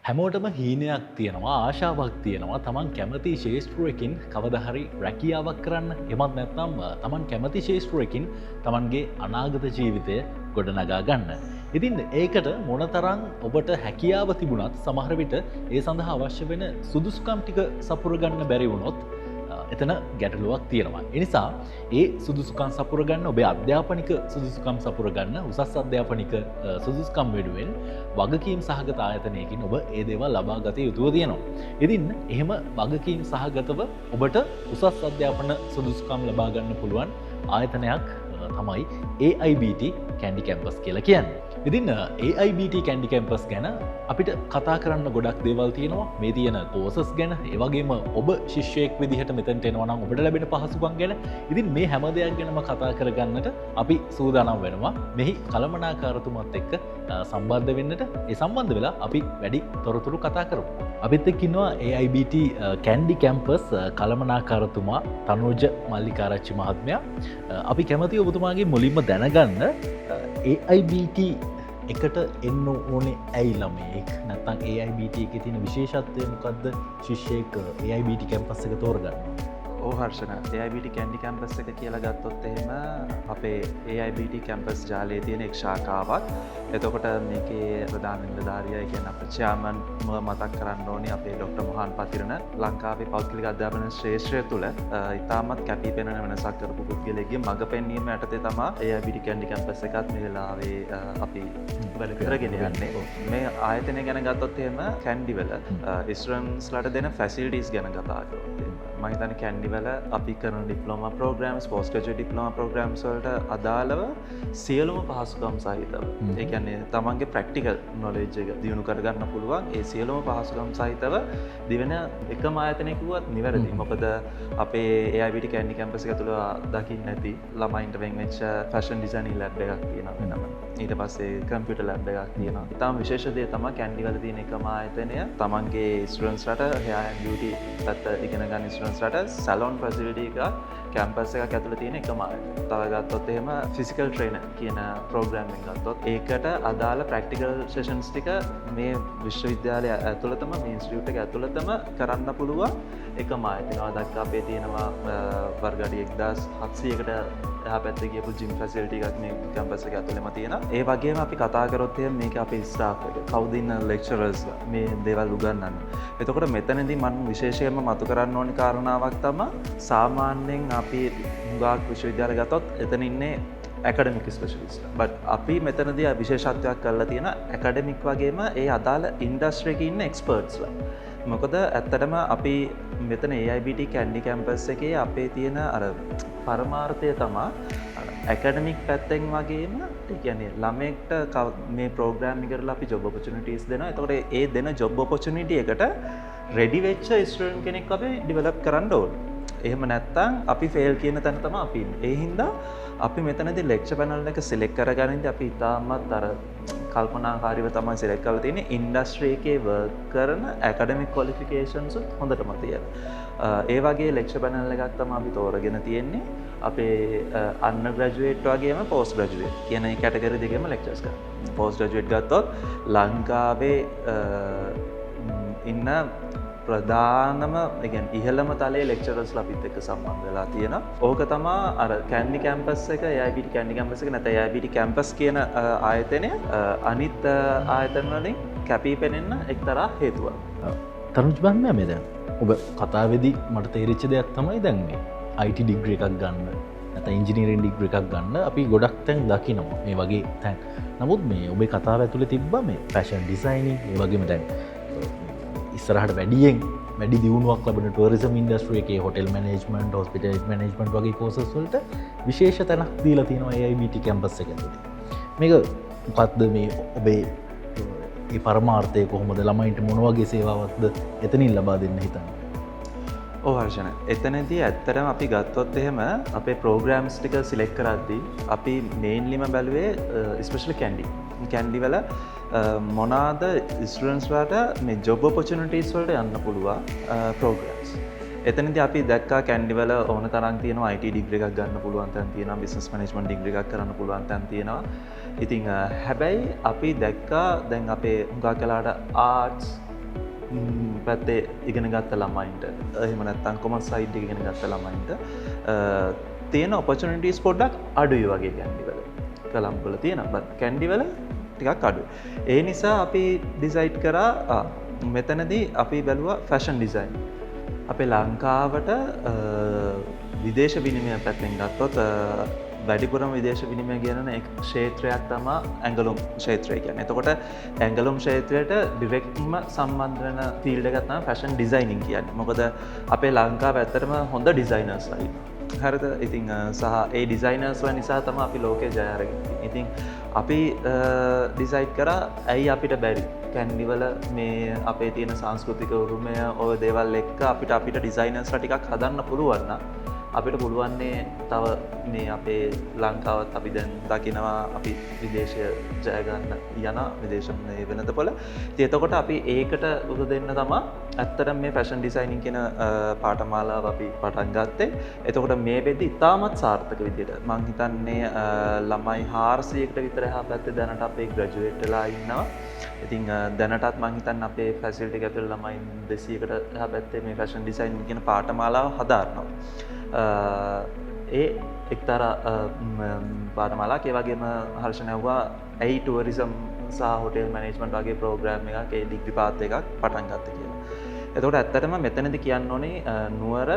හැමෝටම හීනයක් තියෙනවා ආශාවක් තියෙනවා තමන් කැමති ශේෂත්‍රුවකින් කවදහරි රැකියාවක් කරන්න එමත් නැත්නම් තමන් කැමති ශේෂත්‍රුවකින් තමන්ගේ අනාගත ජීවිතය ගොඩනගා ගන්න. ඉතින් ඒකට මොනතරං ඔබට හැකියාව තිබුණත් සමහර විට ඒ සඳහා අවශ්‍ය වෙන සුදුසුකම් ටික සපුරගන්න බැරි වුණොත් එතන ගැටලුවක් තියෙනවා. එනිසා ඒ සුදුසුකම් සපුරගන්න ඔබේ අධ්‍යාපනික සුදුසුකම් සපුරගන්න උසස් අධ්‍යාපනික සුදුසුකම් වෙනුවෙන් වගකීම් සහගත ආයතනයකින් ඔබ ඒ දේවල් ලබා ගත යුතුව තියෙනවා. ඉතින් එහෙම වගකීම් සහගතව ඔබට උසස් අධ්‍යාපන සුදුසුකම් ලබා ගන්න පුළුවන් ආයතනයක් තමයි AIBT කැන්ඩි කැම්පස් කියලා කියන්නේ. ඉතින් AIBT කැන්ඩි කැම්පස් ගැන අපිට කතා කරන්න ගොඩක් දේවල් තියෙනවා. මේ තියෙන කෝසස් ගැන, ඒ වගේම ඔබ ශිෂ්‍යයෙක් විදිහට මෙතනට එනවා නම් ඔබට ලැබෙන පහසුකම් ගැන. ඉතින් මේ හැම දෙයක් ගැනම කතා කරගන්නට අපි සූදානම් වෙනවා. මෙහි කළමනාකාරතුමත් එක්ක සම්බන්ධ වෙන්නට. ඒ සම්බන්ධ වෙලා අපි වැඩි තොරතුරු කතා කරමු. අපිත් එක්ක ඉන්නවා AIBT කැන්ඩි කැම්පස් කළමනාකාරතුමා තනෝජ මල්ලිකාරච්චි මහත්මයා. අපි කැමති ඔබතුමාගේ මුලින්ම දැනගන්න AIBT එකට එන්න ඕනේ ඇයි ළමයෙක් නැත්නම් AIBT එකේ තියෙන විශේෂත්වය මොකද්ද ශිෂ්‍යයෙක් AIBT කැම්පස් එක තෝරගන්න? හර්ෂණ AIBT කැන්ඩි කැම්පස් එක කියලා ගත්තොත් එහෙම අපේ AIBT කැම්පස් ජාලයේ තියෙන එක් ශාඛාවක්. එතකොට මේකේ ප්‍රධාන නිලධාරියා කියන්නේ අපේ චෙයාර්මන් මතක් කරන්න ඕනේ අපේ ડોક્ટર මොහන් පතිරණ ලංකාවේ පෞද්ගලික අධ්‍යාපන ශ්‍රේෂ්ඨය තුළ ඉතාමත් කැපී පෙනෙන වෙනසක් කරපු පුද්ගලයෙක්ගේ මඟ පෙන්වීම යටතේ තමයි AIBT කැන්ඩි කැම්පස් එකත් මේ වෙලාවේ අපි වැඩ කරගෙන යන්නේ. මේ ආයතනය ගැන ගත්තොත් එහෙම කැන්ඩි වල ස්ටුඩන්ට්ස්ලාට දෙන ෆැසිලිටිස් ගැන කතා කරොත් මම හිතන්නේ කැන්ඩි වල අපි කරන diploma programmes, post graduate diploma programmes වලට අදාළව සියලුම පහසුකම් සහිතව ඒ කියන්නේ තමන්ගේ ප්‍රැක්ටිකල් නොලෙජ් එක දියුණු කරගන්න පුළුවන් ඒ සියලුම පහසුකම් සහිතව දිවෙන එකම ආයතනයක වුවත් නිවැරදි. මොකද අපේ AIBT කැන්ඩි කැම්පස් එක තුළ දකින්න ඇති ළමයින්ට වෙන් වෙච්ච ෆැෂන් ඩිසයිනින් ලැබ් එකක් තියෙනවා වෙනම. ඊට පස්සේ කම්පියුටර් ලැබ් එකක් තියෙනවා. ඊටම විශේෂ දේ තමයි කැන්ඩි වල තියෙන එකම ආයතනය තමන්ගේ ස්ටුඩන්ට්ස්ලාට hair and beauty පැත්ත ඉගෙන ගන්න ස්ටුඩන්ට්ස්ලාට සැලොන් ෆැසිලිටි එකක් කැම්පස් එකක් ඇතුළේ තියෙන එකම ආයතනය. තව ගත්තොත් එහෙම ෆිසිකල් ට්‍රේනර් කියන ප්‍රෝග්‍රෑම් එකක් ගත්තොත් ඒකට අදාළ ප්‍රැක්ටිකල් සෙෂන්ස් ටික මේ විශ්වවිද්‍යාලය ඇතුළතම මේ ඉන්ස්ටිටියුට් එක ඇතුළතම කරන්න පුළුවන් එකම ආයතනය. දක්වා අපේ තියෙනවා වර්ග අඩි 1700කට එහා පැත්තේ ගියපු ජිම් ෆැසිලිටි එකක් මේ කැම්පස් එක ඇතුළේම තියෙනවා. ඒ වගේම අපි කතා කරොත් එහෙම මේක අපේ ස්ටාෆ් එක කවුද ඉන්න ලෙක්චරර්ස් මේ දේවල් උගන්වන්න. එතකොට මෙතනදී මම විශේෂයෙන්ම මතු කරන්න ඕනි කාරණාවක් තමයි සාමාන්‍යයෙන් අපි හුඟක් විශ්වවිද්‍යාල ගත්තොත් එතන ඉන්නේ ඇකඩමික් ස්පෙෂලිස්ට්. බට් අපි මෙතනදී විශේෂත්වයක් කරලා තියෙන ඇකඩමික් වගේම ඒ අදාළ ඉන්ඩස්ට්‍රි එකේ ඉන්න එක්ස්පර්ට්ස්ලා. මොකද ඇත්තටම අපි මෙතන AIBT කැන්ඩි කැම්පස් එකේ අපේ තියෙන අර පරමාර්ථය තමයි ඇකඩමික් පැත්තෙන් වගේම ඒ කියන්නේ ළමයෙක්ට මේ ප්‍රෝග්‍රෑම් එකකට අපි ජොබ් ඔපචුනිටිස් දෙනවා. එතකොට ඒ දෙන ජොබ් ඔපචුනිටි එකට රෙඩි වෙච්ච ස්ටුඩන්ට් කෙනෙක් අපි ඩෙවලොප් කරන්න ඕනේ. එහෙම නැත්නම් අපි ෆේල් කියන තැන තමයි අපි ඉන්නේ. ඒ හින්දා අපි මෙතනදී ලෙක්චර් පැනල් එක සිලෙක්ට් කරගනින්දී අපි ඉතාමත් අර කල්පනාකාරීව තමයි සිලෙක්ට් කරලා තියෙන්නේ. ඉන්ඩස්ට්‍රි එකේ වර්ක් කරන ඇකඩමික් ක්වොලිෆිකේෂන්ස් හොඳටම තියෙනවා. ඒ වගේ ලෙක්චර් පැනල් එකක් තමයි අපි තෝරගෙන තියෙන්නේ. අපේ අන්ඩර් ග්‍රැජුවේට් වගේම පෝස්ට් ග්‍රැජුවේට් කියන මේ කැටගරි දෙකේම ලෙක්චර්ස් කරනවා. පෝස්ට් ග්‍රැජුවේට් ගත්තොත් ලංකාවේ ඉන්න ප්‍රධානම ඉහළම තලයේ ලෙක්චරර්ස්ලා අපිත් එක්ක සම්බන්ධ වෙලා තියෙනවා. ඕක තමයි අර කැන්ඩි කැම්පස් එක AIBT කැන්ඩි කැම්පස් එක නැත්නම් AIBT කැම්පස් කියන ආයතනය අනිත් ආයතන වලින් කැපී පෙනෙන්න එක්තරා හේතුවක්. තනුජ් බන්නේ මේ දැන් ඔබ කතාවේදී මට තේරිච්ච දෙයක් තමයි දැන් මේ IT ඩිග්‍රී එකක් ගන්න නැත්නම් ඉංජිනේරින් ඩිග්‍රී එකක් ගන්න අපි ගොඩක් තැන් දකිනවා මේ වගේ තැන්. නමුත් මේ ඔබේ කතාව ඇතුලේ තිබ්බා මේ ෆැෂන් ඩිසයිනින් ඒ වගේම දැන් ඉස්සරහට වැඩි දියුණුවක් ලැබෙන ටුවරිසම් ඉන්ඩස්ට්‍රි එකේ හොටෙල් මැනේජ්මන්ට්, හොස්පිටැලිටි මැනේජ්මන්ට් වගේ කෝසස් වලට විශේෂ තැනක් දීලා තියෙනවා AIBT කැම්පස් එක ඇතුලේ. මේක මොකද්ද මේ ඔබේ ඒ පරමාර්ථය කොහොමද ළමයින්ට මොන වගේ සේවාවක්ද එතනින් ලබා දෙන්න හිතන්නේ? ඔව් හර්ෂණ. එතනදී ඇත්තටම අපි ගත්තොත් එහෙම අපේ ප්‍රෝග්‍රෑම්ස් ටික සිලෙක්ට් කරද්දී අපි මේන්ලිම බැලුවේ ස්පෙෂලි කැන්ඩි වල මොනාද ස්ටුඩන්ට්ස්ලාට මේ ජොබ් ඔපචුනිටිස් වලට යන්න පුළුවන් ප්‍රෝග්‍රෑම්ස්. එතනදී අපි දැක්කා කැන්ඩි වල ඕන තරම් තියෙනවා IT ඩිග්‍රී එකක් ගන්න පුළුවන් තැන් තියෙනවා, බිස්නස් මැනේජ්මන්ට් ඩිග්‍රී එකක් කරන්න පුළුවන් තැන් තියෙනවා. ඉතින් හැබැයි අපි දැක්කා දැන් අපේ හුඟක් වෙලාවට ආර්ට්ස් පැත්තේ ඉගෙන ගත්ත ළමයින්ට එහෙම නැත්නම් කොමර්ස් සයිඩ් එක ඉගෙන ගත්ත ළමයින්ට තියෙන ඔපචුනිටිස් පොඩ්ඩක් අඩුයි වගේ කැන්ඩිවල. කොළඹවල තියෙනවා. කැන්ඩිවල ටිකක් අඩුයි. ඒ නිසා අපි ඩිසයිඩ් කරා මෙතනදී අපි බැලුවා ෆැෂන් ඩිසයින්. අපේ ලංකාවට විදේශ විනිමය පැත්තෙන් ගත්තොත් වැඩිපුරම විදේශ විනිමය කියන එක් ක්ෂේත්‍රයක් තමයි ඇඟලුම් ක්ෂේත්‍රය කියන්නේ. එතකොට ඇඟලුම් ක්ෂේත්‍රයට ඩිරෙක්ට්ම සම්බන්ධ වෙන ෆීල්ඩ් එකක් තමයි ෆැෂන් ඩිසයිනින් කියන්නේ. මොකද අපේ ලංකාව ඇත්තටම හොඳ ඩිසයිනර්ස්ලා ඉන්නවා. හරිද? ඉතින් සහ ඒ ඩිසයිනර්ස්ලා නිසා තමයි අපි ලෝකේ ජය අරගෙන ඉන්නේ. ඉතින් අපි ඩිසයිඩ් කරා ඇයි අපිට බැරි කැන්ඩිවල මේ අපේ තියෙන සංස්කෘතික උරුමය ඔය දේවල් එක්ක අපිට ඩිසයිනර්ස්ලා ටිකක් හදන්න පුළුවන් නම් අපිට පුළුවන්නේ තව මේ අපේ ලංකාවත් අපි දැන් දකිනවා අපි විදේශය ජය ගන්න යන විදේශයේ වෙනතපොළ. ඉතින් එතකොට අපි ඒකට උදව් දෙන්න තමයි ඇත්තටම මේ ෆැෂන් ඩිසයිනින් කියන පාඨමාලාව අපි පටන් ගත්තේ. එතකොට මේ වෙද්දි ඉතාමත් සාර්ථක විදිහට මම හිතන්නේ ළමයි 400කට විතර එහා පැත්තේ දැනට අපේ ග්‍රැජුවේට් වෙලා ඉන්නවා. ඉතින් දැනටත් මම හිතන්නේ අපේ ෆැසිලිටි එක ඇතුළේ ළමයි 200කට එහා පැත්තේ මේ ෆැෂන් ඩිසයිනින් කියන පාඨමාලාව හදාරනවා. ඒ එක්තරා පාඨමාලාවක්. ඒ වගේම හර්ෂණ ඇහුවා ඇයි ටුවරිසම් සහ හොටෙල් මැනේජ්මන්ට් වගේ ප්‍රෝග්‍රෑම් එකක් ඒ ඩිග්‍රී පාත් එකක් පටන් ගත්තා කියලා. එතකොට ඇත්තටම මෙතනදී කියන්න ඕනේ නුවර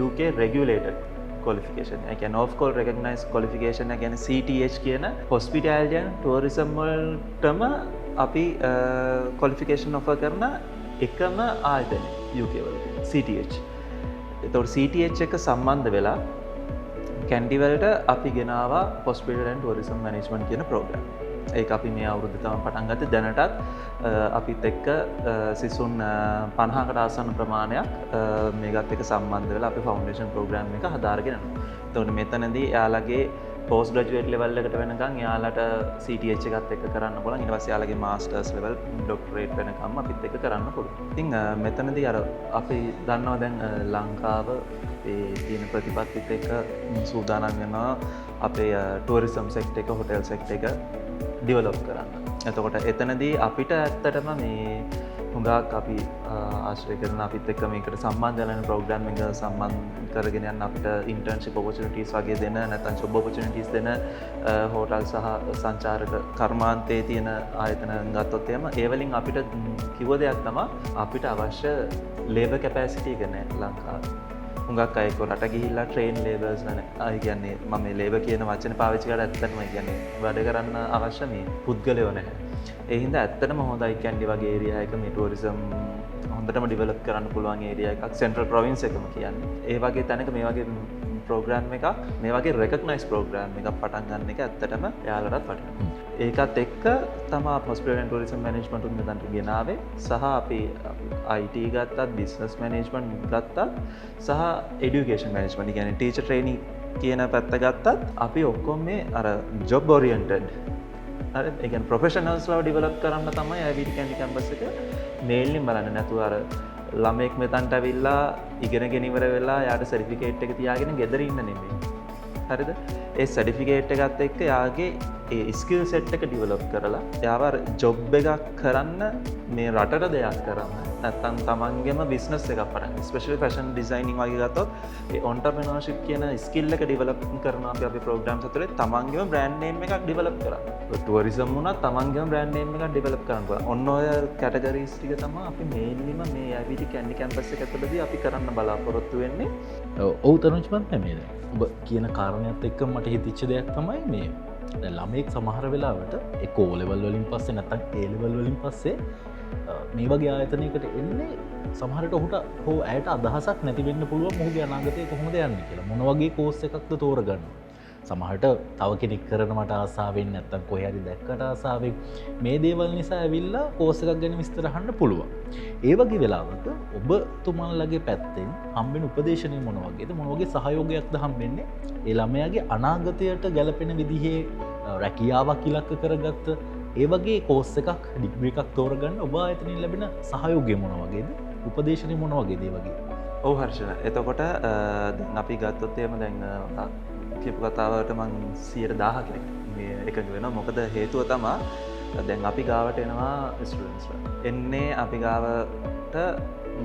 UK regulated qualification. ඒ කියන්නේ of call recognized qualification එක කියන්නේ CTH කියන hospitality and tourism වලටම අපි qualification offer කරන එකම ආයතනය UK වල CTH. එතකොට CTH එක සම්බන්ධ වෙලා කැන්ඩිවලට අපි ගෙනාවා hospital and tourism management කියන ප්‍රෝග්‍රෑම්. ඒක අපි මේ අවුරුද්දේ තමයි පටන් ගත්තේ. දැනටත් අපිත් එක්ක සිසුන් 50කට ආසන්න ප්‍රමාණයක් මේකත් එක්ක සම්බන්ධ වෙලා අපි ෆවුන්ඩේෂන් ප්‍රෝග්‍රෑම් එක හදාරගෙන යනවා. එතකොට මෙතනදී එයාලගේ පෝස්ට් ග්‍රැජුවේට් ලෙවල් එකට වෙනකන් එයාලට CTH එකත් එක්ක කරන්න පුළුවන්. ඊට පස්සේ එයාලගේ මාස්ටර්ස් ලෙවල් ඩොක්ටරේට් වෙනකම් අපිත් එක්ක කරන්න පුළුවන්. ඉතින් මෙතනදී අර අපි දන්නවා දැන් ලංකාව ඒ තියෙන ප්‍රතිපත්තිත් එක්ක සූදානම් වෙනවා අපේ ටුවරිසම් සෙක්ටර් එක හොටෙල් සෙක්ටර් එක ඩිවලොප් කරන්න. එතකොට එතනදී අපිට ඇත්තටම මේ හුඟක් අපි ආශ්‍රය කරන අපිත් එක්ක මේකට සම්බන්ධ වෙන ප්‍රෝග්‍රෑම් එක සම්බන්ධ කරගෙන යන අපිට ඉන්ටර්න්ෂිප් ඔපචුනිටිස් වගේ දෙන නැත්නම් ජොබ් ඔපචුනිටිස් දෙන හෝටල් සහ සංචාරක කර්මාන්තයේ තියෙන ආයතන ගත්තොත් එහෙම ඒ වලින් අපිට කිව්ව දෙයක් තමයි අපිට අවශ්‍ය ලේබර් කැපැසිටි එක නැහැ ලංකාවේ. හුඟක් අය රට ගිහිල්ලා ට්‍රේන් ලේබර්ස් නැහැ. ඒ කියන්නේ මම මේ ලේබර් කියන වචනේ පාවිච්චි කරලා ඇත්තටම කියන්නේ වැඩ කරන්න අවශ්‍ය මේ පුද්ගලයෝ නැහැ. ඒ හින්දා ඇත්තටම හොඳයි කැන්ඩි වගේ ඒරියා එක මේ ටුවරිසම් හොඳටම ඩිවෙලොප් කරන්න පුළුවන් ඒරියා එකක් සෙන්ට්‍රල් ප්‍රොවින්ස් එකම කියන්නේ. ඒ වගේ තැනක මේ වගේ ප්‍රෝග්‍රෑම් එකක් මේ වගේ රෙකග්නයිස් ප්‍රෝග්‍රෑම් එකක් පටන් ගන්න එක ඇත්තටම එයාලටත් වටිනවා. ඒකත් එක්ක තමයි හොස්පිටල් ඇන්ඩ් ටුවරිසම් මැනේජ්මන්ට් උන් මෙතනට ගෙනාවේ. සහ අපි IT ගත්තත් බිස්නස් මැනේජ්මන්ට් ගත්තත් සහ එඩියුකේෂන් මැනේජ්මන්ට් කියන්නේ ටීචර් ට්‍රේනින් කියන පැත්ත ගත්තත් අපි ඔක්කොම මේ අර ජොබ් ඔරියන්ටඩ් හරි ඒ කියන්නේ ප්‍රොෆෙෂනල්ස්ලා ඩෙවලොප් කරන්න තමයි IBT කැන්ඩි කැම්පස් එක මේන්ලි බලන්නේ. නැතුව අර ළමෙක් මෙතනට ඇවිල්ලා ඉගෙනගෙන ඉවර වෙලා යාට සර්ටිෆිකේට් එක තියාගෙන ගෙදර ඉන්න නෙමෙයි. හරිද? ඒ සර්ටිෆිකේට් එකත් එක්ක යාගේ ඒ ස්කිල් සෙට් එක ඩෙවලොප් කරලා යාව ජොබ් එකක් කරන්න මේ රටට දෙයක් කරන්න නැත්තම් තමන්ගේම බිස්නස් එකක් පටන් ගන්න. ස්පෙෂලි ෆැෂන් ඩිසයිනින් වගේ ගත්තොත් ඒ ඔන්ටර්ප්‍රෙනර්ෂිප් කියන ස්කිල් එක ඩෙවලොප් කරනවා අපි ප්‍රෝග්‍රෑම්ස් ඇතුලේ තමන්ගේම බ්‍රෑන්ඩ් නේම් එකක් ඩෙවලොප් කරන්න. ටුවරිසම් වුණත් තමන්ගේම බ්‍රෑන්ඩ් නේම් එකක් ඩෙවලොප් කරන්න පුළුවන්. ඔන්න ඔය කැටගරිස් ටික තමයි අපි මේන්ලිම මේ IBT කැන්ඩි කැම්පස් එක ඇතුළතදී අපි කරන්න බලාපොරොත්තු වෙන්නේ. ඔව් තරුණ මහත්මයා මේ ඔබ කියන කාරණයක් එක්ක මට හිතිච්ච දෙයක් තමයි මේ ළමයෙක් සමහර වෙලාවට ඒක O level වලින් පස්සේ නැත්නම් A level වලින් පස්සේ මේ වගේ ආයතනයකට එන්නේ සමහරට ඔහුට හෝ ඇයට අදහසක් නැති වෙන්න පුළුවන් මොහුගේ අනාගතය කොහොමද යන්නේ කියලා. මොන වගේ කෝස් එකක්ද තෝරගන්න. සමහරට තව කෙනෙක් කරනවට ආසාවෙන් නැත්තම් කොහේ හරි දැක්කට ආසාවෙන් මේ දේවල් නිසා ඇවිල්ලා කෝස් එකක් ගැන විස්තර අහන්න පුළුවන්. ඒ වගේ වෙලාවක ඔබතුමන්ලගේ පැත්තෙන් හම්බෙන උපදේශනය මොන වගේද? මොන වගේ සහයෝගයක්ද හම්බෙන්නේ? ඒ ළමයාගේ අනාගතයට ගැලපෙන විදිහේ රැකියාවක් ඉලක්ක කරගත්ත ඒ වගේ කෝස් එකක් ඩිග්‍රී එකක් තෝරගන්න ඔබ ආයතනයෙන් ලැබෙන සහයෝගය මොන වගේද? උපදේශනය මොන වගේද ඒ වගේ? ඔව් හර්ෂණ. එතකොට දැන් අපි ගත්තොත් එහෙම දැන් කියපු කතාවට මං 100,000ක් මේ එකඟ වෙනවා. මොකද හේතුව තමයි දැන් අපි ගාවට එනවා ස්ටුඩන්ට්ස්ලා. එන්නේ අපි ගාවට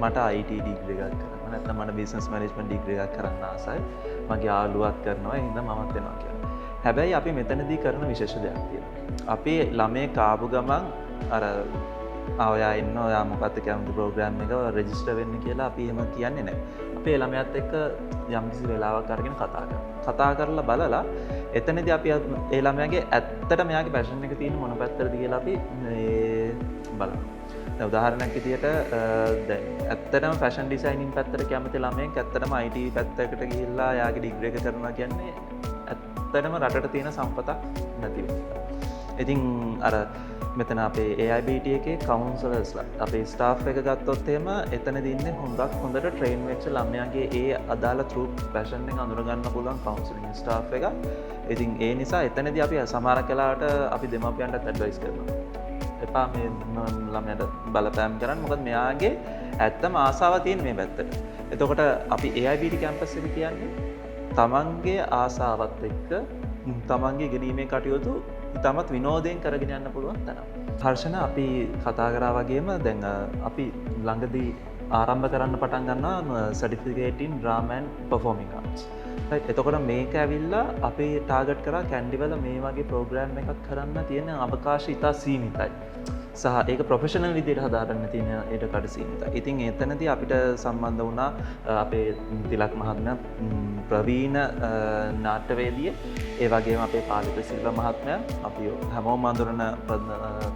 මට IT ඩිග්‍රී එකක් කරන්න නැත්නම් මට බිස්නස් මැනේජ්මන්ට් ඩිග්‍රී එකක් කරන්න ආසයි. මගේ යාළුවත් කරනවා ඒ හින්දා මමත් වෙනවා කියලා. හැබැයි අපි මෙතනදී කරන විශේෂ දෙයක් තියෙනවා. අපි ළමයේ කාපු ගමන් අර ඔයා ඉන්න ඔයා මොකක්ද කැමති ප්‍රෝග්‍රෑම් එක රෙජිස්ටර් වෙන්න කියලා අපි එහෙම කියන්නේ නැහැ. අපි ඒ ළමයාත් එක්ක යම්කිසි වෙලාවක් අරගෙන කතා කරනවා. කතා කරලා බලලා එතනදී අපි ඒ ළමයාගේ ඇත්තට මෙයාගේ පැෂන් එක තියෙන මොන පැත්තටද කියලා අපි බලනවා. දැන් උදාහරණයක් විදියට දැන් ඇත්තටම ෆැෂන් ඩිසයිනින් පැත්තට කැමති ළමයෙක් ඇත්තටම IT පැත්තකට ගිහිල්ලා යාගේ ඩිග්‍රී එක කරනවා කියන්නේ ඇත්තටම රටට තියෙන සම්පතක් නැති වෙන එක. ඉතින් අර මෙතන අපේ AIBT එකේ කවුන්සලර්ස්ලා අපේ ස්ටාෆ් එක ගත්තොත් එහෙම එතනදී ඉන්නේ හොඳට ට්‍රේන් වෙච්ච ළමයාගේ ඒ අදාළ ත්‍රූ පැෂන් එක අඳුර ගන්න පුළුවන් කවුන්සලින් ස්ටාෆ් එක. ඉතින් ඒ නිසා එතනදී අපි සමහර කලාවට අපි දෙමාපියන්ටත් ඇඩ්වයිස් කරනවා. එපා මේ ළමයාට බලපෑම් කරන්න. මොකද මෙයාගේ ඇත්තම ආසාව තියෙන මේ පැත්තට. එතකොට අපි AIBT කැම්පස් එක කියන්නේ තමන්ගේ ආසාවත් එක්ක තමන්ගේ ඉගෙනීමේ කටයුතු ඉතාමත් විනෝදයෙන් කරගෙන යන්න පුළුවන් තැන. හර්ෂණ අපි කතා කරා වගේම දැන් අපි ළඟදී ආරම්භ කරන්න පටන් ගන්නවා certificate in drama and performing arts. Right. එතකොට මේක ඇවිල්ලා අපි ටාගට් කරා කැන්ඩිවල මේ වගේ ප්‍රෝග්‍රෑම් එකක් කරන්න තියෙන අවකාශය ඉතා සීමිතයි. සහ ඒක ප්‍රොෆෙෂනල් විදිහට හදාගන්න තියෙන ඊට කඩ සීමිතයි. ඉතින් එතනදී අපිට සම්බන්ධ වුණා අපේ තිලක් මහත්මයා ප්‍රවීණ නාට්‍යවේදියෙක්. ඒ වගේම අපේ පාලිත සිල්ව මහත්මයා අපි හැමෝම අඳුරන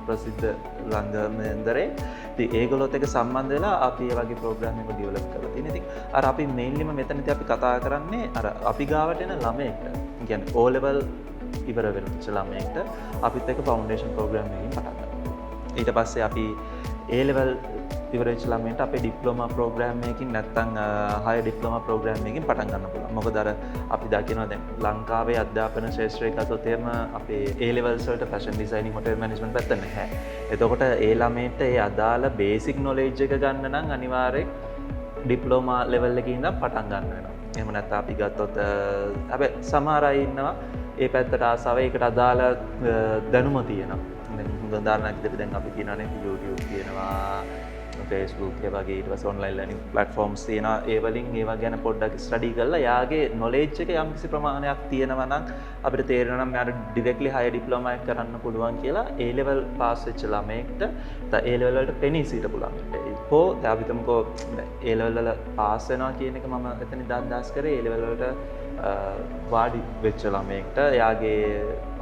ප්‍රසිද්ධ රංගමේන්දරේ. ඉතින් ඒගොල්ලොත් එක්ක සම්බන්ධ වෙලා අපි මේ වගේ ප්‍රෝග්‍රෑම් එක ඩෙවලොප් කරලා තියෙනවා. ඉතින් අර අපි මේන්ලිම මෙතනදී අපි කතා කරන්නේ අර අපි ගාවට එන ළමයෙක්ට. කියන්නේ O level ඉවර වෙච්ච ළමයෙක්ට අපිත් එක්ක ෆවුන්ඩේෂන් ප්‍රෝග්‍රෑම් එකකින් පටන් ගන්නවා. ඊට පස්සේ අපි A-level ඉවරෙච්ච ළමයින්ට අපේ ඩිප්ලෝමා ප්‍රෝග්‍රෑම් එකකින් නැත්නම් හයර් ඩිප්ලෝමා ප්‍රෝග්‍රෑම් එකකින් පටන් ගන්න පුළුවන්. මොකද අර අපි දකිනවා දැන් ලංකාවේ අධ්‍යාපන ශාස්ත්‍රය ගත්තොත් එහෙම අපේ A-levels වලට ෆැෂන් ඩිසයිනින් හොටෙල් මැනේජ්මන්ට් පැත්ත නැහැ. එතකොට ඒ ළමයින්ට ඒ අදාළ බේසික් නොලෙජ් එක ගන්න නම් අනිවාර්යෙන් ඩිප්ලෝමා ලෙවල් එකේ ඉඳන් පටන් ගන්න වෙනවා. එහෙම නැත්නම් අපි ගත්තොත් හැබැයි සමහර අය ඉන්නවා ඒ පැත්තට ආසාව ඒකට අදාළ දැනුම තියෙනවා. උදාහරණයක් විදිහට දැන් අපි කියනවානේ YouTube තියෙනවා, Facebook ඒ වගේ ඊට පස්සේ online learning platforms තියෙනවා. ඒ වලින් ඒවා ගැන පොඩ්ඩක් ස්ටඩි කරලා යාගේ knowledge එක යම්කිසි ප්‍රමාණයක් තියෙනවා නම් අපිට තේරෙනවා නම් යාට directly higher diploma එක කරන්න පුළුවන් කියලා A level pass වෙච්ච ළමයෙක්ට A level වලට පෙනී සිට පුළුවන්. ඒකෝ දැන් අපි තමකෝ A level වල pass වෙනවා කියන එක මම එතන දාස් කරේ A level වලට වාඩි වෙච්ච ළමයෙක්ට එයාගේ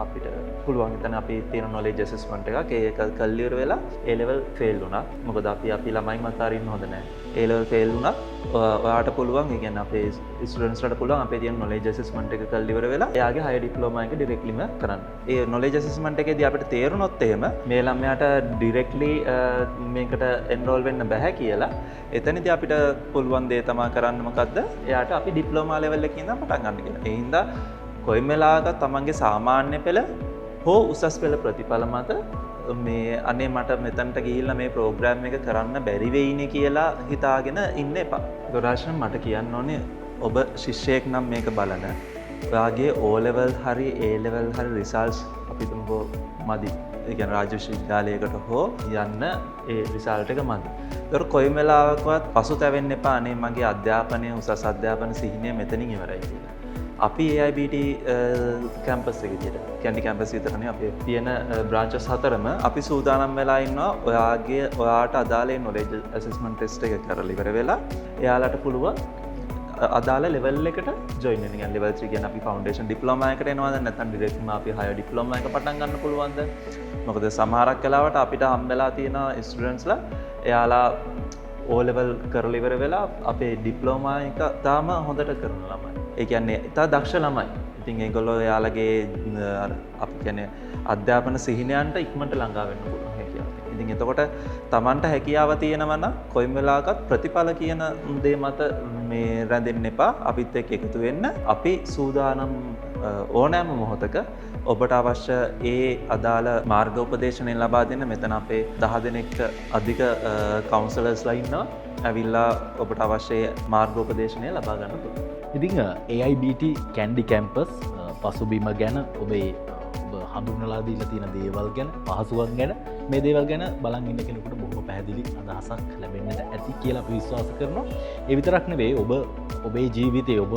අපිට පුළුවන් එතන අපි තියෙන knowledge assessment එකක් ඒක කල්ලි ඉවර වෙලා A level fail වුණා. මොකද අපි ළමයින් මත අරින්න හොඳ නැහැ. A level fail වුණා. ඔයාට පුළුවන් ඒ කියන්නේ අපේ students ලට පුළුවන් අපේ තියෙන knowledge assessment එක කල්ලි ඉවර වෙලා එයාගේ higher diploma එක directlyම කරන්න. ඒ knowledge assessment එකේදී අපිට තේරුණොත් එහෙම මේ ළමයාට directly මේකට enroll වෙන්න බෑ කියලා එතනදී අපිට පුළුවන් දේ තමයි කරන්න මොකද්ද? එයාට අපි diploma level එකේ ඉඳන් පටන් ගන්න කියලා. ඒ හින්දා කොයිම වෙලාවක තමන්ගේ සාමාන්‍ය පෙළ හෝ උසස් පෙළ ප්‍රතිඵල මත මේ අනේ මට මෙතනට ගිහිල්ලා මේ ප්‍රෝග්‍රෑම් එක කරන්න බැරි වෙයිනේ කියලා හිතාගෙන ඉන්න එපා. දොරාෂන් මට කියන්න ඕනේ ඔබ ශිෂ්‍යයෙක් නම් මේක බලන ඔයාගේ O level හරි A level හරි results අපි තුමකෝ මදි. ඒ කියන්නේ රාජ්‍ය විශ්වවිද්‍යාලයකට හෝ යන්න ඒ result එක මදි. ඒතර කොයිම වෙලාවකවත් පසුතැවෙන්න එපා අනේ මගේ අධ්‍යාපනය උසස් අධ්‍යාපන සිහිනය මෙතනින් ඉවරයි කියලා. අපි AIBT කැම්පස් එක විදියට කැන්ඩි කැම්පස් විතරනේ අපේ තියෙන බ්‍රාන්චස් හතරම අපි සූදානම් වෙලා ඉන්නවා ඔයාට අදාළ knowledge assessment test එක කරලා ඉවර වෙලා එයාලට පුළුවන් අදාළ level එකට join වෙන්න. يعني level 3 කියන්නේ අපි foundation diploma එකට එනවාද නැත්නම් direct අපි higher diploma එක පටන් ගන්න පුළුවන්ද? මොකද සමහරක් වෙලාවට අපිට හම්බෙලා තියෙන ස්ටුඩන්ට්ස්ලා එයාලා O level කරලා ඉවර වෙලා අපේ diploma එක තාම හොඳට කරන ළමයි. ඒ කියන්නේ ඉතා දක්ෂ ළමයි. ඉතින් ඒගොල්ලෝ එයාලගේ අපි කියන්නේ අධ්‍යාපන සිහිනයන්ට ඉක්මනට ළඟා වෙන්න පුළුවන් හැකියාව. ඉතින් එතකොට Tamanට හැකියාව තියෙනවා නම් කොයිම වෙලාවකත් ප්‍රතිඵල කියන දේ මත මේ රැඳෙන්න එපා. අපිත් එක්ක එකතු වෙන්න. අපි සූදානම් ඕනෑම මොහොතක ඔබට අවශ්‍ය ඒ අදාළ මාර්ග උපදේශනය ලබා දෙන්න මෙතන අපේ 10 දෙනෙක්ට අධික කවුන්සලර්ස්ලා ඉන්නවා. ඇවිල්ලා ඔබට අවශ්‍ය මාර්ග උපදේශනය ලබා ගන්න පුළුවන්. ඉතිං AIBT කැන්ඩි කැම්පස් පසුබිම ගැන ඔබේ හඳුන්වලා දීලා තියෙන දේවල් ගැන පහසුවක් ගැන මේ දේවල් ගැන බලන් ඉන්න කෙනෙකුට බොහොම පැහැදිලි අදහසක් ලැබෙන්නට ඇති කියලා අපි විශ්වාස කරනවා. ඒ විතරක් නෙවෙයි ඔබේ ජීවිතේ ඔබ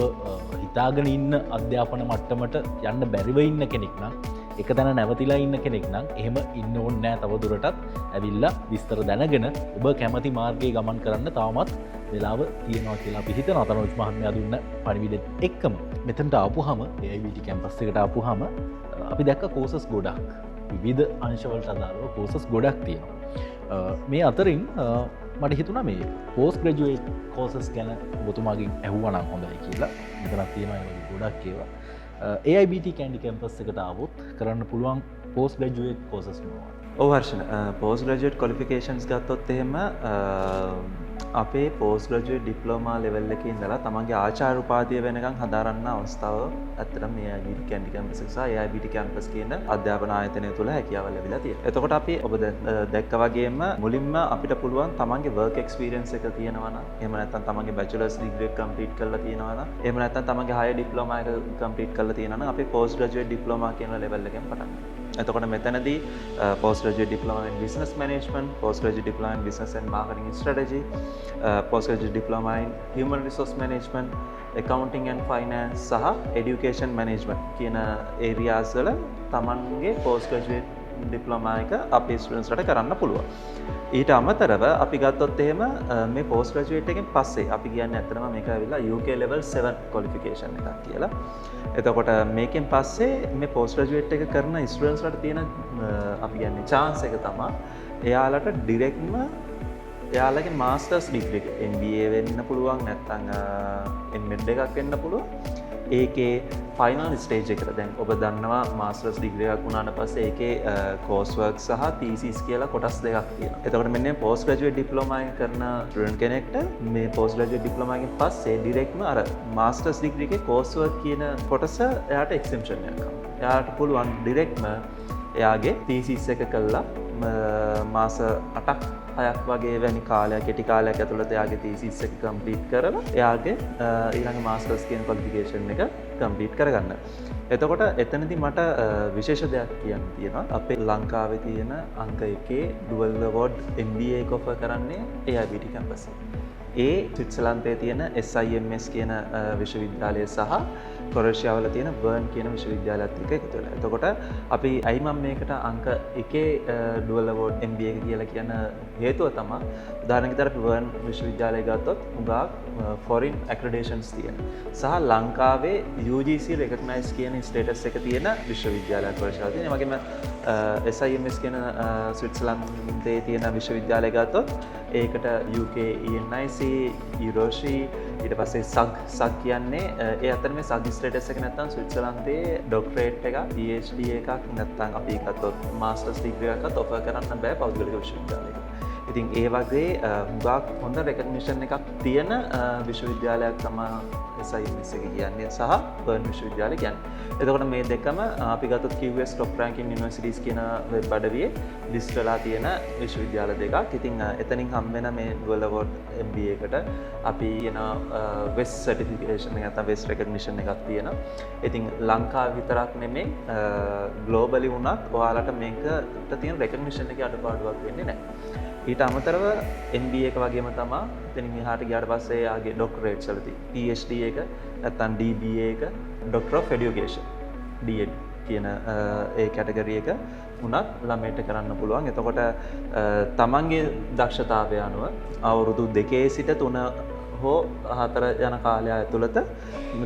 හිතාගෙන ඉන්න අධ්‍යාපන මට්ටමට යන්න බැරිව ඉන්න කෙනෙක් නම් එක තැන නැවතිලා ඉන්න කෙනෙක් නම් එහෙම ඉන්න ඕනේ නෑ. තව දුරටත් ඇවිල්ලා විස්තර දැනගෙන ඔබ කැමති මාර්ගයේ ගමන් කරන්න තවමත් වෙලාව තියෙනවා කියලා අපි හිතනවා. තනෝජ් මහත්මයා දුන්න පණිවිඩෙත් එක්කම මෙතනට ආපුවාම AIBT කැම්පස් එකට ආපුවාම අපි දැක්ක කෝසස් ගොඩක් විවිධ අංශවලට අදාළව කෝසස් ගොඩක් තියෙනවා. මේ අතරින් මට හිතුණා මේ පෝස්ට් ග්‍රැජුවේට් කෝසස් ගැන ඔබතුමාගෙන් ඇහුවා නම් හොඳයි කියලා. මෙතනක් තියෙනවා ඒ වගේ ගොඩක් ඒවා. AIBT කැන්ඩි කැම්පස් එකට ආවොත් කරන්න පුළුවන් පෝස්ට් ග්‍රැජුවේට් කෝසස් මොනවද? ඔව් හර්ෂණ, පෝස්ට් ග්‍රැජුවේට් ක්වොලිෆිකේෂන්ස් ගත්තොත් එහෙම අපේ පෝස්ට් ග්‍රැජුවේට් ඩිප්ලෝමා ලෙවල් එකේ ඉඳලා තමන්ගේ ආචාර්ය උපාධිය වෙනකන් හදාරන්න අවස්ථාව ඇත්තටම මේ AIBT කැන්ඩි කැම්පස් එක සහ AIBT කැම්පස් කියන අධ්‍යාපන ආයතනය තුළ හැකියාව ලැබිලා තියෙනවා. එතකොට අපි ඔබ දැක්ක වගේම මුලින්ම අපිට පුළුවන් තමන්ගේ වර්ක් එක්ස්පීරියන්ස් එක තියෙනවා නම්, එහෙම නැත්නම් තමන්ගේ බැචලර්ස් ඩිග්‍රී එක කම්ප්ලීට් කරලා තියෙනවා නම්, එහෙම නැත්නම් තමන්ගේ හයර් ඩිප්ලෝමා එක කම්ප්ලීට් කරලා තියෙනවා නම් අපි පෝස්ට් ග්‍රැජුවේට් ඩිප්ලෝමා කියන ලෙවල් එකෙන් පටන් ගන්නවා. එතකොට මෙතනදී post graduate diploma in business management, post graduate diploma in business and marketing strategy, post graduate diploma in human resource management, accounting and finance සහ education management කියන areas වල තමන්ගේ post graduate diploma එක අපේ students ලට කරන්න පුළුවන්. ඊට අමතරව අපි ගත්තොත් එහෙම මේ post graduate එකෙන් පස්සේ අපි කියන්නේ ඇත්තටම මේක ඇවිල්ලා UK level 7 qualification එකක් කියලා. එතකොට මේකෙන් පස්සේ මේ post graduate එක කරන students ලට තියෙන අපි කියන්නේ chance එක තමයි එයාලට directම එයාලගේ masters degree එක MBA වෙන්න පුළුවන්, නැත්නම් MEd එකක් වෙන්න පුළුවන්. ඒකේ ෆයිනල් ස්ටේජ් එකට දැන් ඔබ දන්නවා මාස්ටර්ස් ඩිග්‍රී එකක් වුණාට පස්සේ ඒකේ කෝස් වර්ක් සහ තීසිස් කියලා කොටස් දෙකක් තියෙනවා. එතකොට මෙන්න මේ පෝස්ට් ග්‍රැජුවේට් ඩිප්ලෝමා එක කරන ස්ටුඩන්ට් කෙනෙක්ට මේ පෝස්ට් ග්‍රැජුවේට් ඩිප්ලෝමා එකෙන් පස්සේ ඩිරෙක්ට්ම අර මාස්ටර්ස් ඩිග්‍රී එකේ කෝස් වර්ක් කියන කොටස එයාට එක්සෙම්පෂන් එකක් ගන්න. එයාට පුළුවන් ඩිරෙක්ට්ම එයාගේ තීසිස් එක කළා මාස 8ක් 6ක් වගේ වැනි කාලයක් කෙටි කාලයක් ඇතුළත එයාගේ තීසිස් එක කම්ප්ලීට් කරලා එයාගේ ඊළඟ මාස්ටර්ස් කියන ක්වොලිෆිකේෂන් එක කම්ප්ලීට් කරගන්න. එතකොට එතනදී මට විශේෂ දෙයක් කියන්න තියෙනවා. අපේ ලංකාවේ තියෙන අංක 1 ඩුවල් අවෝඩ් MBA එක ඔෆර් කරන්නේ AIBT කැම්පස් එක. ඒ ස්විට්සර්ලන්තයේ තියෙන SIMS කියන විශ්වවිද්‍යාලය සහ කොරේෂියාවල තියෙන බර්න් කියන විශ්වවිද්‍යාලයත් එක්ක එකතු වෙලා. එතකොට අපි අයි මම මේකට අංක 1 ඩුවල් අවෝඩ් MBA එක කියලා කියන හේතුව තමයි උදාහරණයකට අපි බර්න් විශ්වවිද්‍යාලය ගත්තොත් උගාක් ෆොරින් ඇක්‍රඩිටේෂන්ස් තියෙන සහ ලංකාවේ UGC recognized කියන ස්ටේටස් එක තියෙන විශ්වවිද්‍යාලයක් කොරේෂියාවේ තියෙන. ඒ වගේම SIMS කියන ස්විට්සර්ලන්තයේ තියෙන විශ්වවිද්‍යාලය ගත්තොත් ඒකට UK ENIC, EUROSHI, ඊට පස්සේ SAG කියන්නේ ඒ අතර මේ SAG ස්ටේටස් එක නැත්නම් ස්විට්සර්ලන්තයේ ඩොක්ටරේට් එකක්, PhD එකක් නැත්නම් අපි ගත්තොත් මාස්ටර්ස් ඩිග්‍රී එකක්වත් ඔෆර් කරන්න බෑ පෞද්ගලික විශ්වවිද්‍යාලයක. ඉතින් ඒ වගේ හුඟක් හොඳ රෙකග්නිෂන් එකක් තියෙන විශ්වවිද්‍යාලයක් තමයි SIMS එක කියන්නේ සහ බර්න් විශ්වවිද්‍යාලය කියන්නේ. එතකොට මේ දෙකම අපි ගත්තොත් QS top ranking universities කියන වෙබ් අඩවියේ ලිස්ට් වෙලා තියෙන විශ්වවිද්‍යාල දෙකක්. ඉතින් එතනින් හම් වෙන මේ dual award MBA එකට අපි කියන WES certification එක නැත්නම් WES recognition එකක් තියෙනවා. ඉතින් ලංකාව විතරක් නෙමෙයි globally වුණත් ඔයාලට මේකට තියෙන recognition එකේ අඩපාඩුවක් වෙන්නේ නැහැ. ඊට අමතරව MBA එක වගේම තමයි එතනින් එහාට ගියාට පස්සේ ආගේ ඩොක්ටරේට්ස් වල තියෙන PhD එක නැත්නම් DBA එක Doctor of Education DED කියන ඒ කැටගරි එක උනත් ළමයට කරන්න පුළුවන්. එතකොට තමන්ගේ දක්ෂතාවය අනුව අවුරුදු 2 සිට 3 හෝ 4 යන කාලය ඇතුළත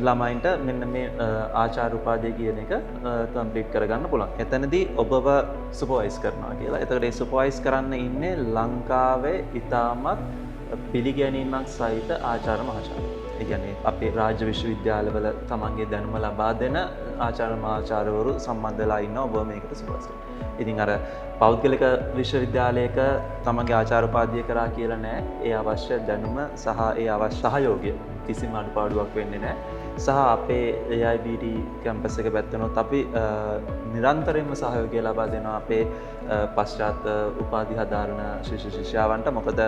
ළමයින්ට මෙන්න මේ ආචාර්ය උපාධිය කියන එක කම්ප්ලීට් කරගන්න පුළුවන්. එතනදී ඔබව සුපර්වයිස් කරනවා කියලා. එතකොට ඒ සුපර්වයිස් කරන්න ඉන්නේ ලංකාවේ ඉතාමත් පිළිගැනීමක් සහිත ආචාර්ය මහාචාර්ය. ඒ කියන්නේ අපේ රාජ්‍ය විශ්වවිද්‍යාලවල තමන්ගේ දැනුම ලබා දෙන ආචාර්ය මහාචාර්යවරු සම්බන්ධ වෙලා ඉන්නවා ඔබ මේකට සුපර්වයිස් කරනවා. ඉතින් අර පෞද්ගලික විශ්වවිද්‍යාලයක තමන්ගේ ආචාර්ය උපාධිය කරා කියලා නෑ. ඒ අවශ්‍ය දැනුම සහ ඒ අවශ්‍ය සහයෝගය කිසිම අඩුපාඩුවක් වෙන්නේ නැහැ. සහ අපේ AIBD කැම්පස් එක පැත්තනොත් අපි නිරන්තරයෙන්ම සහයෝගය ලබා දෙනවා අපේ පශ්චාත් උපාධි හදාරණ ශිෂ්‍ය ශිෂ්‍යාවන්ට. මොකද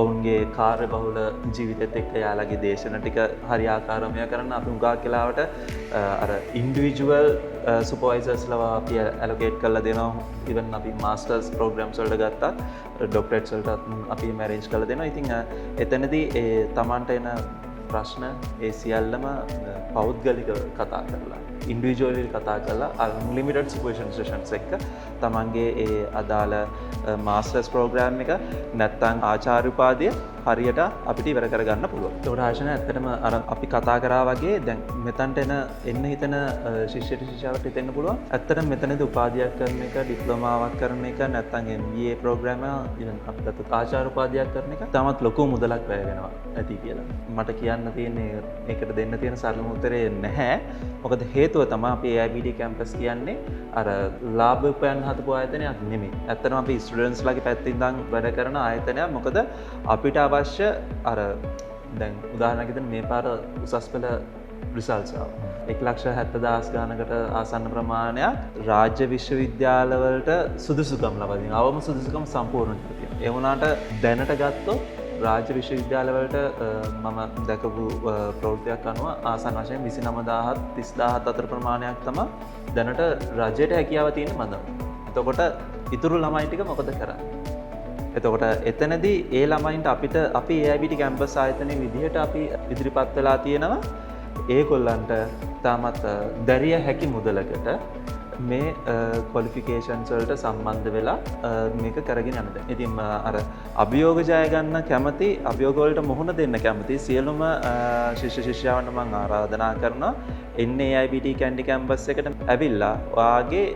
ඔවුන්ගේ කාර්ය බහුල ජීවිතෙත් එක්ක යාළගේ දේශන ටික හරියාකාරමය කරන්න අපි හුඟක් වෙලාවට අර ඉන්ඩිවිජුවල් සුපර්වයිසර්ස්ලා අපි ඇලොකේට් කරලා දෙනවා. ඉවන් අපි මාස්ටර්ස් ප්‍රෝග්‍රෑම්ස් වලට ගත්තත් ඩොක්ටරේට්ස් වලට අපි අරේන්ජ් කරලා දෙනවා. ඉතින් එතනදී ඒ තමන්ට එන ප්‍රශ්න ඒ සියල්ලම පෞද්ගලික කතා කරලා ඉන්ඩිවිජුවලි කතා කරලා අන්ලිමිටඩ් සුපර්විෂන් සෙෂන්ස් එක්ක තමන්ගේ ඒ අදාළ මාස්ටර්ස් ප්‍රෝග්‍රෑම් එක නැත්තම් ආචාර්ය උපාධිය හරියට අපිට ඉවර කරගන්න පුළුවන්. ඒකට ආශන ඇත්තටම අර අපි කතා කරා වගේ දැන් මෙතනට එන්න හිතන ශිෂ්‍ය ශිෂ්‍යාවට හිතෙන්න පුළුවන්. ඇත්තටම මෙතනදී උපාධියක් කරන එක, ඩිප්ලෝමාවක් කරන එක නැත්තම් MBA ප්‍රෝග්‍රෑම් එක අපි ගත්තොත් ආචාර්ය උපාධියක් කරන එක තමත් ලොකු මුදලක් වැය වෙනවා ඇති කියලා. මට කියන්න තියෙන්නේ ඒකට දෙන්න තියෙන සරලම උත්තරේ නැහැ. මොකද හේතුව තමයි අපි AIBD කැම්පස් කියන්නේ අර ලාභ උපයන්න හදපු ආයතනයක් නෙමෙයි. ඇත්තටම අපි ස්ටුඩන්ට්ස්ලාගේ පැත්තෙන් ඉඳන් වැඩ කරන ආයතනයක්. මොකද අපිට අවශ්‍ය අර දැන් උදාහරණයක් විදිහට මේ පාර උසස් පෙළ රිසල්ට්ස් ආවා. 1,70,000 ගානකට ආසන්න ප්‍රමාණයක් රාජ්‍ය විශ්වවිද්‍යාලවලට සුදුසුකම් ලබා දෙනවා. අවම සුදුසුකම් සම්පූර්ණ කරලා තියෙනවා. ඒ වුණාට දැනට ගත්තොත් රාජ්‍ය විශ්වවිද්‍යාලවලට මම දැකපු ප්‍රවෘත්තියක් අනුව ආසන්න වශයෙන් 29,000 30,000 අතර ප්‍රමාණයක් තමයි දැනට රජයට හැකියාව තියෙන මඳ. එතකොට ඉතුරු ළමයි ටික මොකද කරන්නේ? එතකොට එතනදී ඒ ළමයින්ට අපිට අපි AIBD කැම්පස් ආයතනයේ විදිහට අපි ඉදිරිපත් වෙලා තියෙනවා ඒගොල්ලන්ට තාමත් දැරිය හැකි මුදලකට මේ ක්වොලිෆිකේෂන්ස් වලට සම්බන්ධ වෙලා මේක කරගෙන යන්න දැන්. ඉතින් අර අභියෝග ජය ගන්න කැමති, අභියෝග වලට මුහුණ දෙන්න කැමති සියලුම ශිෂ්‍ය ශිෂ්‍යාවන්ට මම ආරාධනා කරනවා එන්නේ AIBD කැන්ඩි කැම්පස් එකට ඇවිල්ලා ඔයාගේ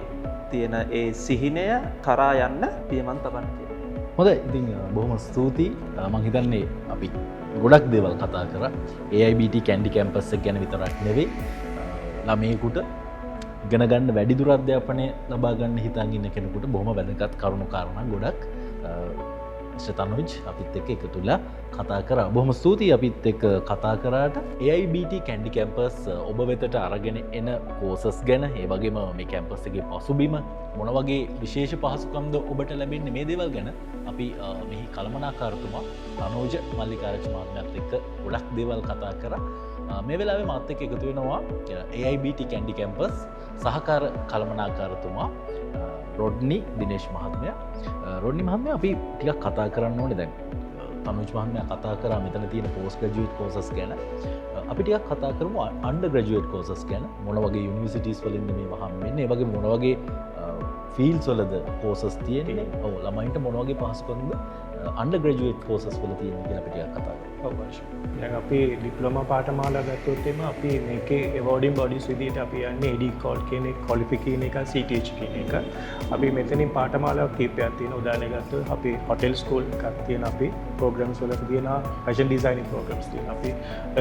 තියෙන ඒ සිහිනය කරා යන්න පියමන් තබන්න කියලා. හොඳ ඉතින් බොහොම ස්තුතියි. මම හිතන්නේ අපි ගොඩක් දේවල් කතා කරා. AIBD කැන්ඩි කැම්පස් එක ගැන විතරක් නෙවෙයි ළමයෙකුට ඉගෙන ගන්න වැඩිදුර අධ්‍යාපනය ලබා ගන්න හිතන් ඉන්න කෙනෙකුට බොහොම වැදගත් කරුණු කාරණා ගොඩක් තනුජ් අපිත් එක්ක එකතු වෙලා කතා කරා. බොහොම ස්තුතියි අපිත් එක්ක කතා කරාට. AIBD කැන්ඩි කැම්පස් ඔබ වෙතට අරගෙන එන කෝසස් ගැන, ඒ වගේම මේ කැම්පස් එකේ පසුබිම මොන වගේ විශේෂ පහසුකම්ද ඔබට ලැබෙන්නේ, මේ දේවල් ගැන අපි මෙහි කළමනාකාරතුමා තනෝජ මල්ලිකාරච්චි මහත්මයාත් එක්ක ගොඩක් දේවල් කතා කරා. මේ වෙලාවේ මාත් එක්ක එකතු වෙනවා AIBD කැන්ඩි කැම්පස් සහකාර කළමනාකාරතුමා රොඩ්නි දිනේෂ් මහත්මයා. රොඩ්නි මහත්මයා අපි ටිකක් කතා කරන්න ඕනේ දැන්. තනුජ් මහත්මයා කතා කරා මෙතන තියෙන පෝස්ට් ග්‍රැජුවේට් කෝසස් ගැන. අපි ටිකක් කතා කරමු අන්ඩර් ග්‍රැජුවේට් කෝසස් ගැන. මොන වගේ යුනිවර්සිටිස් වලින්ද මේවා හම් වෙන්නේ? ඒ වගේ මොන වගේ ෆීල්ඩ්ස් වලද කෝසස් තියෙන්නේ? ඔව් ළමයින්ට මොන වගේ පහසුකම්ද අන්ඩර් ග්‍රැජුවේට් කෝසස් වල තියෙන්නේ කියලා අපි ටිකක් කතා කරමු. ඔව් අවශ්‍යයි. දැන් අපි ඩිප්ලෝමා පාඨමාලා ගත්තොත් එම අපි මේකේ awarding bodies විදිහට අපි යන්නේ AD කියන එක, qualification කියන එක, CTH කියන එක. අපි මෙතනින් පාඨමාලා කීපයක් තියෙනවා. උදාහරණයක් ගත්තොත් අපි hotel school එකක් තියෙනවා. අපි programs වලක තියෙනවා fashion designing programs තියෙනවා. අපි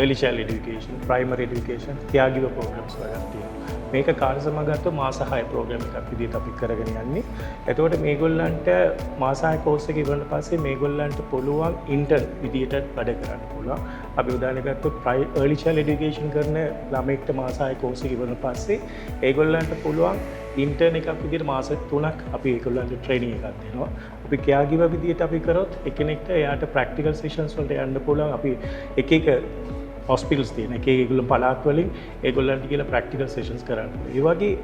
early child education, primary education, caregiver programs වලක් තියෙනවා. මේක කාර්ය සමගත්ව මාස 6 ප්‍රෝග්‍රෑම් එකක් විදිහට අපි කරගෙන යන්නේ. එතකොට මේගොල්ලන්ට මාස 6 කෝස් එක ඉවරන පස්සේ මේගොල්ලන්ට පුළුවන් ඉන්ටර්න් විදිහට වැඩ කරන්න පුළුවන්. අපි උදාහරණයක් ගත්තොත් early child education කරන ළමෙක්ට මාස 6 කෝස් එක ඉවරන පස්සේ ඒගොල්ලන්ට පුළුවන් ඉන්ටර්න් එකක් විදිහට මාස 3ක් අපි ඒගොල්ලන්ට ට්‍රේනින් එකක් දෙනවා. අපි caregiver විදිහට අපි කරොත් එකිනෙකට එයාට practical sessions වලට යන්න පුළුවන්. අපි එක එක හොස්පිටල්ස් තියෙන එක ඒගොල්ලෝ පළාත් වලින් ඒගොල්ලන්ට කියලා ප්‍රැක්ටිකල් සෙෂන්ස් කරන්න. ඒ වගේ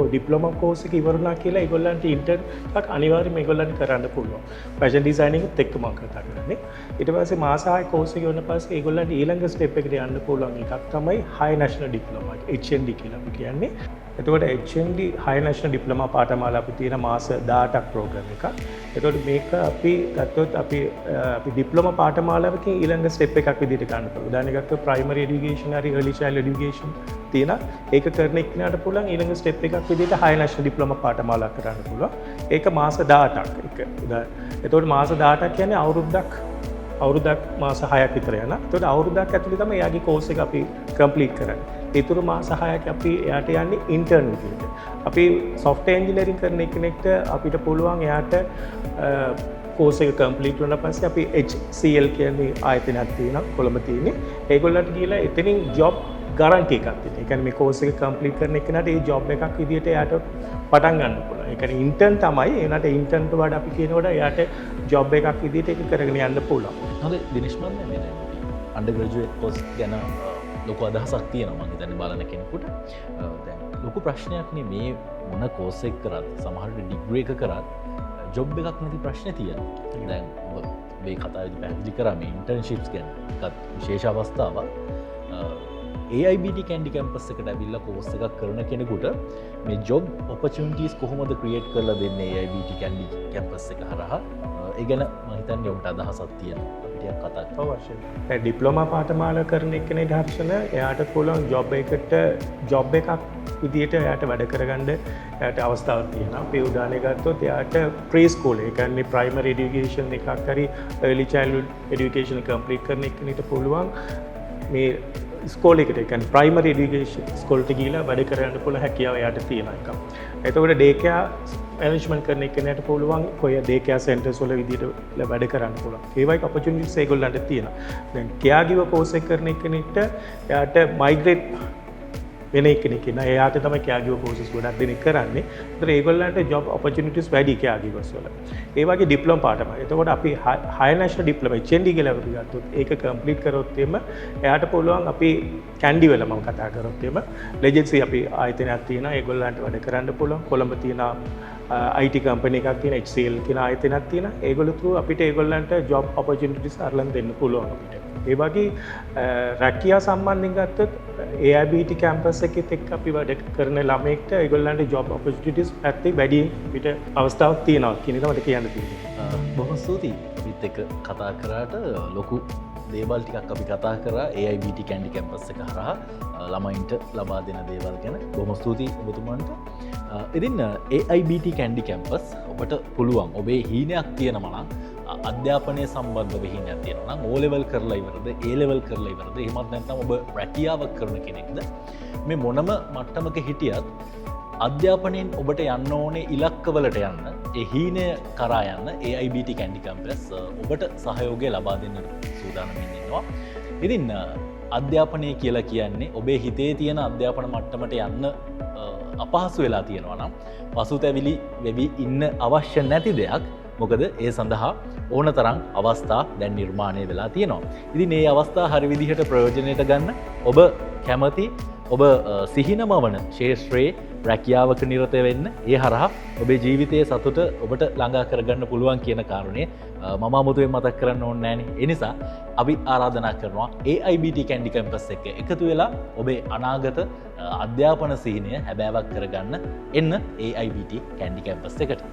ඩිප්ලෝමා කෝස් එක ඉවරුණා කියලා ඒගොල්ලන්ට ඉන්ටර්න් එකක් අනිවාර්යයෙන්ම ඒගොල්ලන්ට කරන්න පුළුවන්. ෆැෂන් ඩිසයිනින් එකත් එක්ක මම කතා කරන්නේ. ඊට පස්සේ මාස 6 කෝස් එක ඉවරන පස්සේ ඒගොල්ලන්ට ඊළඟ ස්ටෙප් එකට යන්න පුළුවන් එකක් තමයි හයි නැෂනල් ඩිප්ලෝමා HND කියලා අපි කියන්නේ. එතකොට HND හයි නැෂනල් ඩිප්ලෝමා පාඨමාලා අපි තියෙන මාස 18ක් ප්‍රෝග්‍රෑම් එකක්. එතකොට මේක අපි ගත්තොත් අපි ඩිප්ලෝමා පාඨමාලාවකින් ඊළඟ ස්ටෙප් එකක් විදිහට ගන්න පුළුවන්. උදාහරණයක් ගත්තොත් primary education හරි early child education තියෙන ඒක කරන එක්කනට පුළුවන් ඊළඟ ස්ටෙප් එකක් විදිහට high national diploma පාඨමාලා කරන්න පුළුවන්. ඒක මාස 18ක් එක. එතකොට මාස 18ක් කියන්නේ අවුරුද්දක් මාස 6ක් විතර යන. එතකොට අවුරුද්දක් ඇතුළේ තමයි එයාගේ කෝස් එක අපි කම්ප්ලීට් කරන්නේ. ඊටු මාස 6ක් අපි එයාට යන්නේ ඉන්ටර්න් විදිහට. අපි software engineering කරන කෙනෙක්ට අපිට පුළුවන් එයාට කෝස් එක කම්ප්ලීට් වුණාට පස්සේ අපි HCL කියන්නේ ආයතනයක් තියෙනවා කොළඹ තියෙන්නේ. ඒගොල්ලන්ට ගිහලා එතනින් ජොබ් ගරන්ටි එකක් තියෙනවා. ඒ කියන්නේ මේ කෝස් එක කම්ප්ලීට් කරන එකනට ඒ ජොබ් එකක් විදියට එයාට පටන් ගන්න පුළුවන්. ඒ කියන්නේ ඉන්ටර්න් තමයි. ඒනට ඉන්ටර්න්ට වඩා අපි කියනකොට එයාට ජොබ් එකක් විදියට ඒක කරගෙන යන්න පුළුවන්. හොඳයි දිනේෂ් මන්ද මේ අන්ඩර් ග්‍රැජුවේට් කෝස් ගැන ලොකු අදහසක් තියෙනවා මම හිතන්නේ බලන කෙනෙකුට. දැන් ලොකු ප්‍රශ්නයක් නේ මේ මොන කෝස් එක කරත් සමහරට ඩිග්‍රී එක කරත් ජොබ් එකක් නැති ප්‍රශ්නේ තියෙනවා. දැන් ඔබ මේ කතාවේදී පැහැදිලි කරා මේ ඉන්ටර්න්ෂිප්ස් ගැන. ඒකත් විශේෂ අවස්ථාවක්. AIBT කැන්ඩි කැම්පස් එකට ඇවිල්ලා කෝස් එකක් කරන කෙනෙකුට මේ ජොබ් ඔපචුනිටිස් කොහොමද ක්‍රියේට් කරලා දෙන්නේ AIBT කැන්ඩි කැම්පස් එක හරහා? ඒ ගැන මම හිතන්නේ ඔබට අදහසක් තියෙනවා. ටිකක් කතා කරමු. අවශ්‍යයි. දැන් ඩිප්ලෝමා පාඨමාලා කරන එක්කනේ දර්ශන එයාට පුළුවන් ජොබ් එකට ජොබ් එකක් විදියට එයාට වැඩ කරගන්න එයාට අවස්ථාවක් තියෙනවා. අපි උදාහරණයක් ගත්තොත් එයාට ප්‍රී ස්කූල් ඒ කියන්නේ ප්‍රයිමරි එඩියුකේෂන් එකක් හරි early childhood education කම්ප්ලීට් කරන එක්කෙනෙකුට පුළුවන් මේ ස්කෝල් එකට ඒ කියන්නේ ප්‍රයිමරි එඩියුකේෂන් ස්කෝල්ට ගිහිලා වැඩ කරන්න පුළුවන් හැකියාව එයාට තියෙන එකක්. එතකොට ඩේ කෙයා මැනේජ්මන්ට් කරන එක්කෙනාට පුළුවන් ඔය ඩේ කෙයා සෙන්ටර්ස් වල විදියට වැඩ කරන්න පුළුවන්. ඒ වගේ ඔපචුනිටිස් ඒගොල්ලන්ට තියෙනවා. දැන් කෙයා ගිව කෝස් එක කරන එක්කෙනෙක්ට එයාට මයිග්‍රේට් වෙන කෙනෙක් ඉන්නවා. එයාට තමයි කෙයා ගිව කෝසස් ගොඩක් දෙනෙක් කරන්නේ. ඒතර ඒගොල්ලන්ට ජොබ් ඔපචුනිටිස් වැඩි කෙයා ගිවස් වල. ඒ වගේ ඩිප්ලෝමා පාඨම. එතකොට අපි හයර් නැෂනල් ඩිප්ලෝමා HND කියලා අපි ගත්තොත් ඒක කම්ප්ලීට් කරොත් එම එයාට පුළුවන් අපි කැන්ඩි වල මම කතා කරොත් එම ලෙජන්සි අපි ආයතනයක් තියෙනවා. ඒගොල්ලන්ට වැඩ කරන්න පුළුවන්. කොළඹ තියෙනවා IT කම්පැනි එකක් තියෙන HCL කියන ආයතනයක් තියෙනවා. ඒගොල්ලෝ through අපිට ඒගොල්ලන්ට ජොබ් ඔපචුනිටිස් අරලන් දෙන්න පුළුවන් අපිට. ඒ වගේ රැකියා සම්බන්ධයෙන් ගත්තොත් AIBT කැම්පස් එකෙත් එක්ක අපි වැඩ කරන ළමයෙක්ට ඒගොල්ලන්ට ජොබ් ඔපචුනිටිස් පැත්තේ වැඩි පිට අවස්ථාවක් තියෙනවා කියන එක මට කියන්න තියෙනවා. බොහොම ස්තුතියි. අපිත් එක්ක කතා කරාට ලොකු දේවල් ටිකක් අපි කතා කරා AIBT කැන්ඩි කැම්පස් එක හරහා ළමයින්ට ලබා දෙන දේවල් ගැන. බොහොම ස්තුතියි ඔබතුමන්ට. ඉතින් AIBT කැන්ඩි කැම්පස් ඔබට පුළුවන් ඔබේ හීනයක් තියෙනවා නම් අධ්‍යාපනය සම්බන්ධව හීනයක් තියෙනවා නම් O level කරලා ඉවරද A level කරලා ඉවරද එහෙමත් නැත්නම් ඔබ රැකියාවක් කරන කෙනෙක්ද මේ මොනම මට්ටමක හිටියත් අධ්‍යාපනයෙන් ඔබට යන්න ඕනේ ඉලක්කවලට යන්න ඒ හීනය කරා යන්න AIBT කැන්ඩි කැම්පස් ඔබට සහයෝගය ලබා දෙන්න සූදානමින් ඉන්නවා. ඉතින් අධ්‍යාපනය කියලා කියන්නේ ඔබේ හිතේ තියෙන අධ්‍යාපන මට්ටමට යන්න අපහසු වෙලා තියෙනවා නම් පසුතැවිලි වෙවි ඉන්න අවශ්‍ය නැති දෙයක්. මොකද ඒ සඳහා ඕන තරම් අවස්ථා දැන් නිර්මාණය වෙලා තියෙනවා. ඉතින් මේ අවස්ථා හරි විදිහට ප්‍රයෝජනයට ගන්න ඔබ කැමති ඔබ සිහිනමවන ශේෂ්ත්‍රයේ රැකියාවක නිරත වෙන්න ඒ හරහා ඔබේ ජීවිතයේ සතුට ඔබට ළඟා කරගන්න පුළුවන් කියන කාරණය මම අමුතුවෙන් මතක් කරන්න ඕනේ නැහැ. ඒ නිසා අපි ආරාධනා කරනවා AIBT කැන්ඩි කැම්පස් එක එකතු වෙලා ඔබේ අනාගත අධ්‍යාපන සිහිනය හැබෑවක් කරගන්න එන්න AIBT කැන්ඩි කැම්පස් එකට.